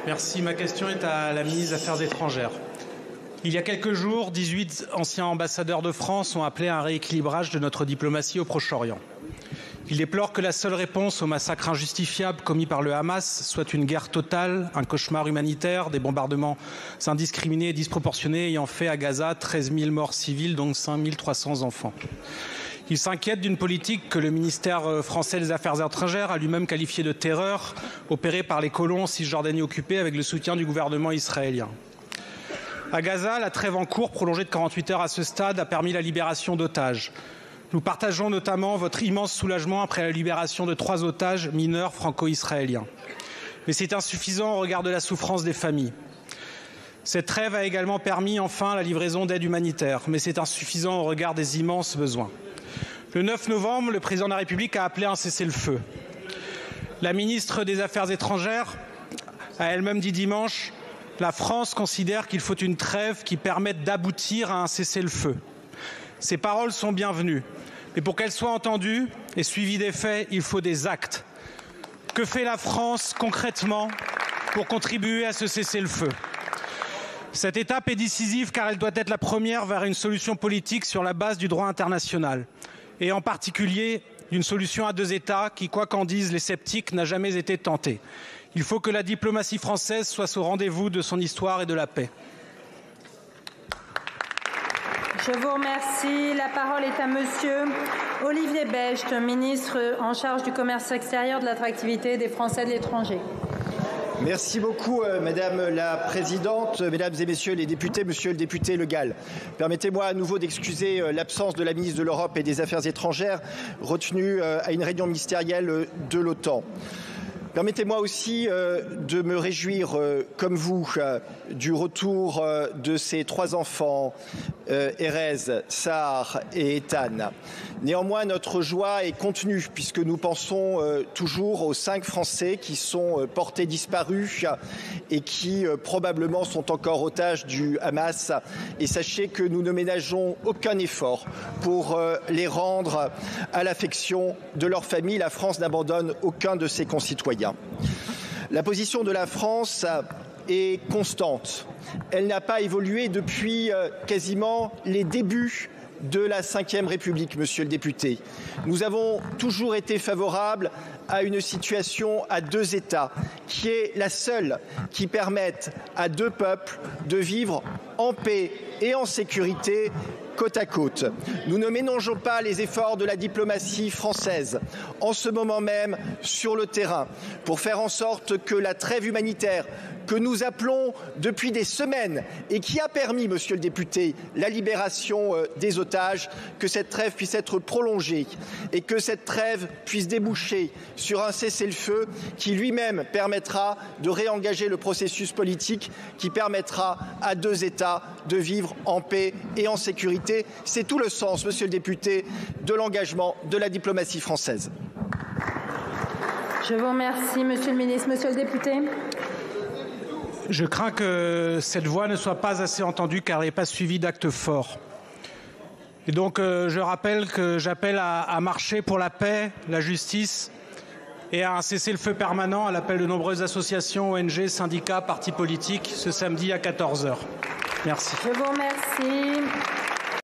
Merci. Ma question est à la ministre des Affaires étrangères. Il y a quelques jours, 18 anciens ambassadeurs de France ont appelé à un rééquilibrage de notre diplomatie au Proche-Orient. Ils déplorent que la seule réponse au massacre injustifiable commis par le Hamas soit une guerre totale, un cauchemar humanitaire, des bombardements indiscriminés et disproportionnés ayant fait à Gaza 13 000 morts civils, dont 5 300 enfants. Ils s'inquiètent d'une politique que le ministère français des Affaires étrangères a lui-même qualifiée de terreur, opérée par les colons en Cisjordanie occupée avec le soutien du gouvernement israélien. À Gaza, la trêve en cours, prolongée de 48 heures à ce stade, a permis la libération d'otages. Nous partageons notamment votre immense soulagement après la libération de 3 otages mineurs franco-israéliens. Mais c'est insuffisant au regard de la souffrance des familles. Cette trêve a également permis enfin la livraison d'aide humanitaire, mais c'est insuffisant au regard des immenses besoins. Le 9 novembre, le président de la République a appelé à un cessez-le-feu. La ministre des Affaires étrangères a elle-même dit dimanche « La France considère qu'il faut une trêve qui permette d'aboutir à un cessez-le-feu ». Ces paroles sont bienvenues, mais pour qu'elles soient entendues et suivies des faits, il faut des actes. Que fait la France concrètement pour contribuer à ce cessez-le-feu ? Cette étape est décisive car elle doit être la première vers une solution politique sur la base du droit international, et en particulier d'une solution à 2 États qui, quoi qu'en disent les sceptiques, n'a jamais été tentée. Il faut que la diplomatie française soit au rendez-vous de son histoire et de la paix. Je vous remercie. La parole est à monsieur Olivier Becht, ministre en charge du commerce extérieur, de l'attractivité et des Français de l'étranger. Merci beaucoup, Madame la Présidente, Mesdames et Messieurs les députés, Monsieur le député Le Gall. Permettez-moi à nouveau d'excuser l'absence de la ministre de l'Europe et des Affaires étrangères, retenue à une réunion ministérielle de l'OTAN. Permettez-moi aussi de me réjouir, comme vous, du retour de ces 3 enfants, Erez, Sahar et Ethan. Néanmoins, notre joie est contenue puisque nous pensons toujours aux 5 Français qui sont portés disparus et qui probablement sont encore otages du Hamas. Et sachez que nous ne ménageons aucun effort pour les rendre à l'affection de leur famille. La France n'abandonne aucun de ses concitoyens. La position de la France est constante. Elle n'a pas évolué depuis quasiment les débuts de la Ve République, monsieur le député. Nous avons toujours été favorables à une situation à 2 États, qui est la seule qui permette à 2 peuples de vivre en paix et en sécurité côte à côte. Nous ne ménageons pas les efforts de la diplomatie française en ce moment même sur le terrain pour faire en sorte que la trêve humanitaire que nous appelons depuis des semaines et qui a permis, monsieur le député, la libération des otages, que cette trêve puisse être prolongée et que cette trêve puisse déboucher sur un cessez-le-feu qui lui-même permettra de réengager le processus politique qui permettra à 2 États de vivre en paix et en sécurité. C'est tout le sens, monsieur le député, de l'engagement de la diplomatie française. Je vous remercie, monsieur le ministre. Monsieur le député. Je crains que cette voix ne soit pas assez entendue car elle n'est pas suivie d'actes forts. Et donc je rappelle que j'appelle à marcher pour la paix, la justice et à un cessez-le-feu permanent à l'appel de nombreuses associations, ONG, syndicats, partis politiques ce samedi à 14 h. Merci. Je vous remercie.